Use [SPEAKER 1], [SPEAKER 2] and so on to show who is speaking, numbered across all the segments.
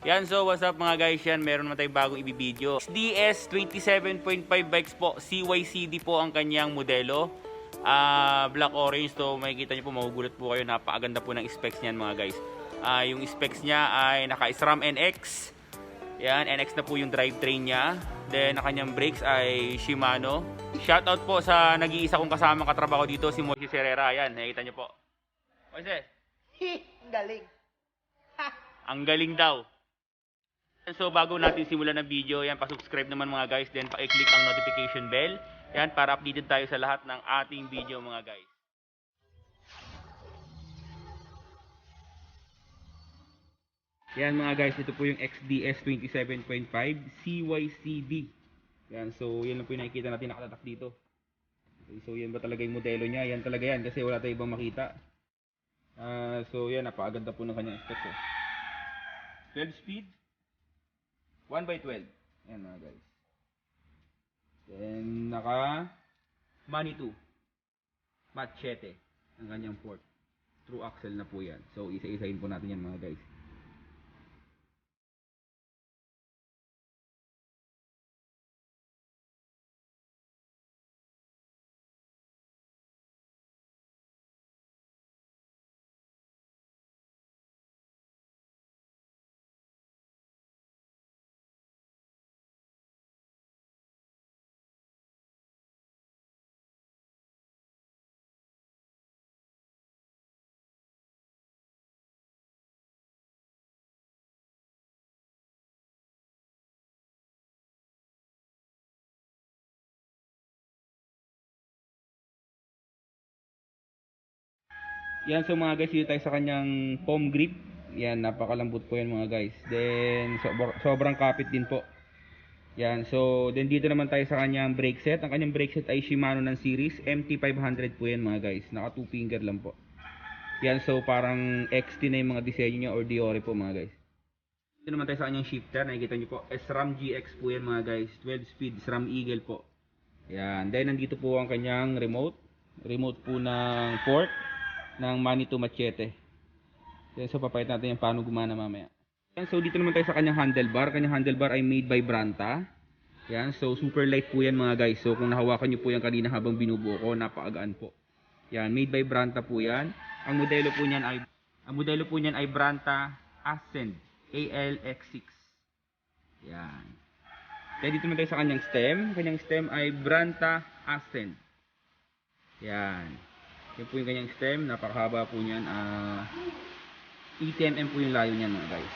[SPEAKER 1] Yan, so what's up mga guys, yan, meron naman tayong bagong ibibideo. DS 27.5 bikes po, CYCD po ang kanyang modelo. Black orange, so makikita nyo po, magugulat po kayo, napakaganda po ng specs niyan mga guys. Yung specs niya ay naka-SRAM NX. Yan, NX na po yung drivetrain niya. Then, ang kanyang brakes ay Shimano. Shoutout po sa nag-iisa kong kasamang katrabaho dito, si Moises Herrera. Yan, nakikita nyo po. Moises.
[SPEAKER 2] Galing.
[SPEAKER 1] Ang galing daw. So bago natin simulan ng video, yan, pa-subscribe naman mga guys, then pa-click ang notification bell. Yan, para updated tayo sa lahat ng ating video mga guys. Yan mga guys, ito po yung XDS 27.5 CYCD. Yan, so yan lang po yung nakikita natin nakatatak dito. Okay, so yan ba talaga yung modelo niya? Yan talaga yan kasi wala tayong ibang makita. So yan, napakaganda po ng kanyang specs. 12 speed. 1x12. Ayan mga guys. Then, naka Manitou Machete ang kanyang port. True axle na po yan. So, isa-isahin po natin yan mga guys. Yan, so mga guys, dito tayo sa kanyang foam grip. Yan, napakalambot po yan mga guys. Then, sobrang kapit din po. Yan, so then dito naman tayo sa kanyang brake set. Ang kanyang brake set ay Shimano ng series MT500 po yan mga guys. Naka 2 finger lang po. Yan, so parang XT na yung mga disenyo niya or Diore po mga guys. Dito naman tayo sa kanyang shifter. Nakikita nyo po, SRAM GX po yan mga guys. 12 speed, SRAM Eagle po. Yan, then nandito po ang kanyang remote. Remote po ng port ng Manitou Machete. Yan, so papakita natin yung paano gumana mamaya. Yan, so dito naman tayo sa kanyang handlebar. Kanyang handlebar ay made by Branta. Yan, so super light po yan mga guys. So kung nahawakan nyo po yan kanina habang binubuo ko, napakagaan po. Yan, made by Branta po yan. Ang modelo po niyan ay Branta Ascend ALX6. Yan. Kaya dito naman tayo sa kanyang stem. Kanyang stem ay Branta Ascend. Yan. Yan po yung kanyang stem. Napakahaba po niyan. 80mm po yung layo niyan mga guys.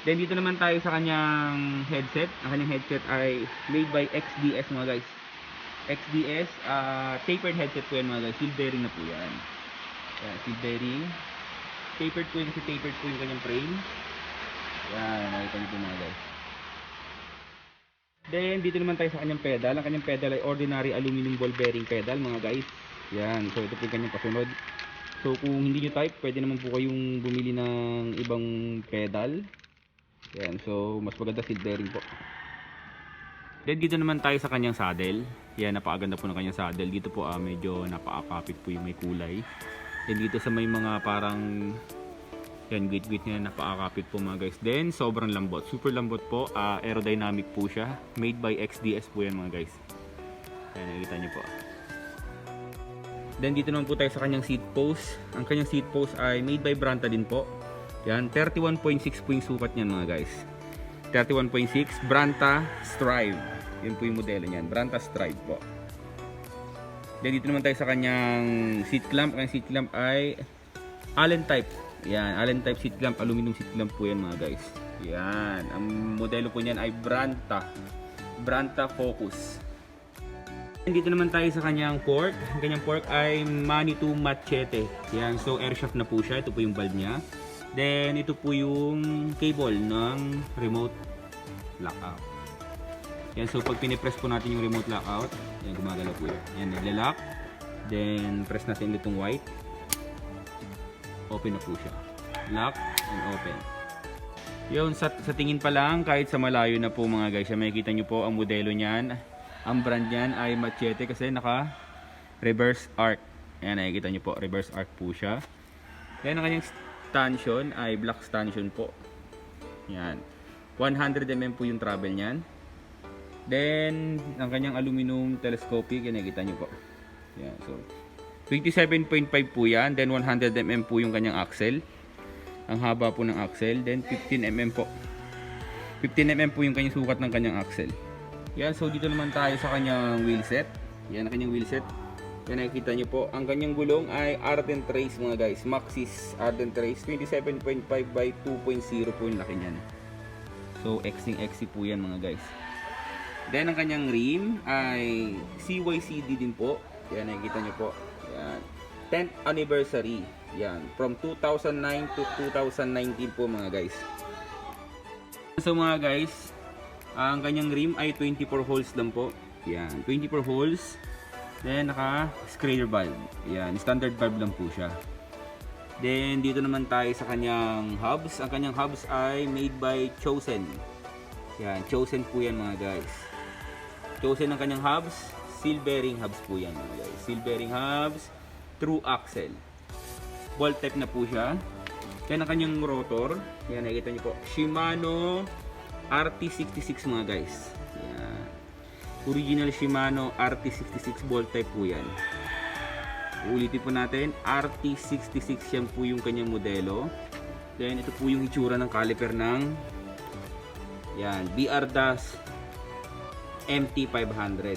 [SPEAKER 1] Then dito naman tayo sa kanyang headset. Ang kanyang headset ay made by XDS mga guys. XDS tapered headset po yan mga guys. Seal bearing na po yan. Yan, seal bearing. Tapered po yun kasi tapered po yung kanyang frame. Yan, nakita niyo po mga guys. Then dito naman tayo sa kanyang pedal. Ang kanyang pedal ay ordinary aluminum ball bearing pedal mga guys. Yan, so ito po yung kanyang pasunod. So kung hindi nyo type, pwede naman po kayong bumili ng ibang pedal. Yan, so mas maganda seal bearing po. Then dito naman tayo sa kanyang saddle. Yan, napakaganda po ng kanyang saddle. Dito po medyo napakakapit po yung may kulay. Then dito sa may mga parang yan, gate niya, napakakapit po mga guys. Then sobrang lambot, super lambot po. Aerodynamic po siya. Made by XDS po yan mga guys. Yan, nakikita nyo po. Then dito naman po tayo sa kanyang seat post. Ang kanyang seat post ay made by Branta din po. Yan, 31.6 po yung sukat niyan mga guys. 31.6 Branta Strive. Yun po yung modelo niyan, Branta Strive po. Then dito naman tayo sa kanyang seat clamp. Ang seat clamp ay Allen type. Yan, Allen type seat clamp, aluminum seat clamp po yan mga guys. Yan, ang modelo po niyan ay Branta Focus. Dito naman tayo sa kanyang fork. Ang kanyang fork ay Manitou Machete. Yan, so airshaft na po siya. Ito po yung valve niya. Then ito po yung cable ng remote lockout. Yan, so pag pinipress po natin yung remote lockout, yan, gumagalaw po yan. Yan, nagla-lock. Then press natin ulit itong white. Open na po siya. Lock and open. Yun, sa tingin pa lang, kahit sa malayo na po mga guys, makikita nyo po ang modelo niyan. Ang brand niyan ay Machete kasi naka reverse arc. Ayan, nakikita nyo po, reverse arc po siya. Then ang kanyang stanchion ay black stanchion po. Yan. 100 mm po yung travel niyan. Then, ang kanyang aluminum telescopic, yan nakikita nyo po. Yan, so 27.5 po yan. Then 100 mm po yung kanyang axle. Ang haba po ng axle. Then 15 mm po. 15 mm po yung kanyang sukat ng kanyang axle. Yan, so dito naman tayo sa kanyang wheelset. Yan ang kanyang wheelset. Yan nakikita nyo po. Ang kanyang gulong ay Ardent Race mga guys. Maxxis Ardent Race 27.5 by 2.0 po yung laki niyan. So XC po yan mga guys. Then ang kanyang rim ay CYCD din po. Yan nakikita nyo po. Yan. 10th anniversary. Yan. From 2009 to 2019 po mga guys. So mga guys, ang kanyang rim ay 24 holes lang po. Yan. 24 holes. Then naka sprayer valve. Yan. Standard valve lang po siya. Then dito naman tayo sa kanyang hubs. Ang kanyang hubs ay made by Chosen. Yan. Chosen po yan mga guys. Chosen ang kanyang hubs. Seal bearing hubs po yan mga guys. Seal bearing hubs. Through axle. Bolt type na po siya. Yan ang kanyang rotor. Yan nakikita niyo po. Shimano RT66 mga guys. Yan. Original Shimano RT66 bolt type po yan. Uulitin po natin. RT66 yan po yung kanyang modelo. Then ito po yung itsura ng caliper ng yan. BR-Das MT500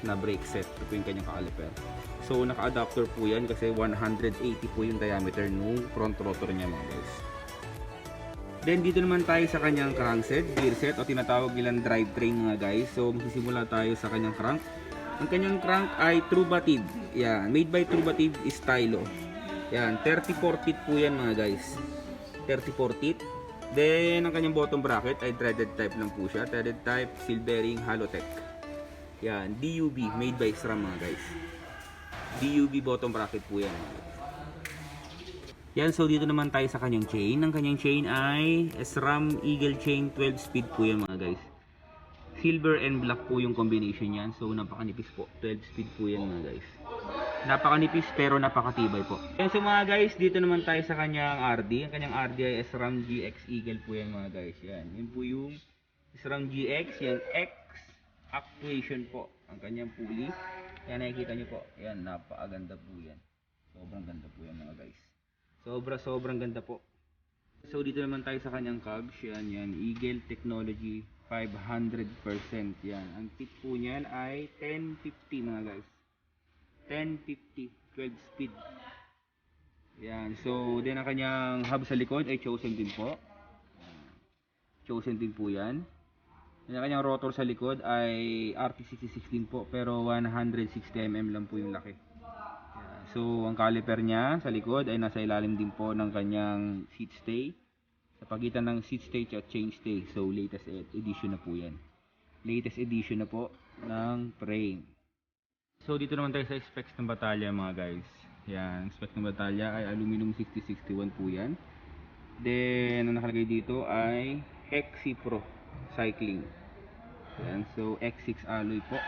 [SPEAKER 1] na brake set. Ito po yung kanyang caliper. So naka-adapter po yan kasi 180 po yung diameter ng front rotor niya mga guys. Then dito naman tayo sa kanyang crankset, gear set o tinatawag nilang drivetrain mga guys. So magsisimula tayo sa kanyang crank. Ang kanyang crank ay Trubative. Yan, made by Trubative Stylo. Yan, 34 teeth po yan mga guys. 34 teeth. Then ang kanyang bottom bracket ay threaded type lang po siya. Threaded type, seal bearing, Halotech. Yan, DUB made by SRAM mga guys. DUB bottom bracket po yan mga guys. Yan, so dito naman tayo sa kanyang chain. Ang kanyang chain ay SRAM Eagle Chain 12 speed po yan mga guys. Silver and black po yung combination yan. So napakanipis po. 12 speed po yan mga guys. Napakanipis pero napakatibay po. Yan, so mga guys, dito naman tayo sa kanyang RD. Ang kanyang RD ay SRAM GX Eagle po yan mga guys. Yan, yun po yung SRAM GX. Yan, X actuation po. Ang kanyang pulley. Yan, nakikita nyo po. Yan, napakaganda po yan. Sobrang ganda po yan mga guys. Sobrang ganda po. So dito naman tayo sa kanyang cogs. Yan, Eagle Technology 500%. Yan. Ang tip po niyan ay 1050 mga guys. 1050 12 speed. Yan. So din ang kanyang hub sa likod ay Chosen din po. Chosen din po yan. Ang kanyang rotor sa likod ay RT66 din po pero 160mm lang po yung laki. So, ang caliper niya sa likod ay nasa ilalim din po ng kanyang seat stay. Sa pagitan ng seat stay at chain stay. So, latest edition na po yan. Latest edition na po ng frame. So, dito naman tayo sa specs ng Batalya mga guys. Yan, specs ng Batalya ay aluminum 6061 po yan. Then, ang nakalagay dito ay XC Pro Cycling. Yan, so X6 alloy po.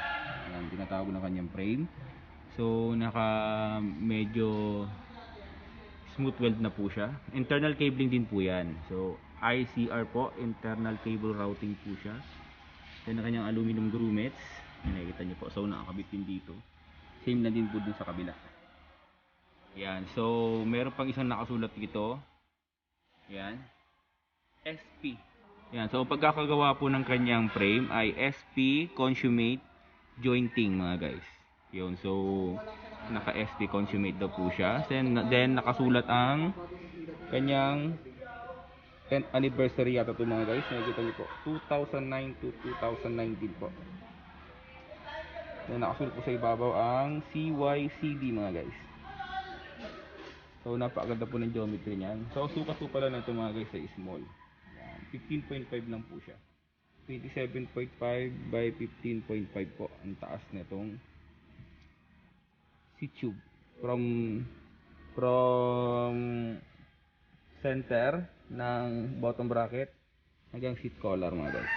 [SPEAKER 1] Yan, tinatawag ng kanyang frame. So medyo smooth weld na po siya. Internal cabling din po yan. So ICR po, internal cable routing po siya. Then ang kanyang aluminum grommets. Nakikita niyo po. So nakakabit din dito. Same na din po dun sa kabila. Yan. So meron pang isang nakasulat dito. Yan. SP. Yan. So pagkakagawa po ng kanyang frame ay SP consummate jointing mga guys. Yun, so naka-SP consummate daw po siya. Then nakasulat ang kanyang 10th anniversary yata ito mga guys. Nakikita niyo po, 2009 to 2019 po. Then nakasulat po sa ibabaw ang CYCD mga guys. So napakaganda po ng geometry niyan. So sukat po pala na ito mga guys sa small. 15.5 lang po siya. 27.5 by 15.5 po ang taas nitong seat tube from center ng bottom bracket hanggang seat collar mga guys.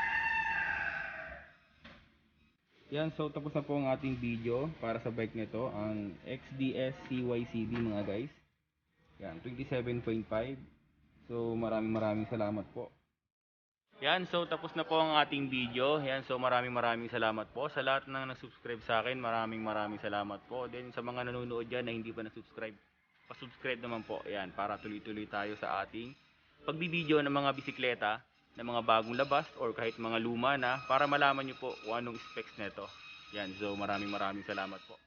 [SPEAKER 1] Yan, so tapos na po ang ating video para sa bike nito, ang XDS CYCD mga guys. Yan, 27.5. So maraming salamat po. Yan, so tapos na po ang ating video. Yan, so maraming salamat po sa lahat ng nag-subscribe sa akin. Maraming salamat po. Then sa mga nanonood diyan na hindi pa na-subscribe, pa-subscribe naman po. Yan, para tuloy-tuloy tayo sa ating pagbibideo ng mga bisikleta, ng mga bagong labas or kahit mga luma na para malaman niyo po kung anong specs nito. Yan, so maraming salamat po.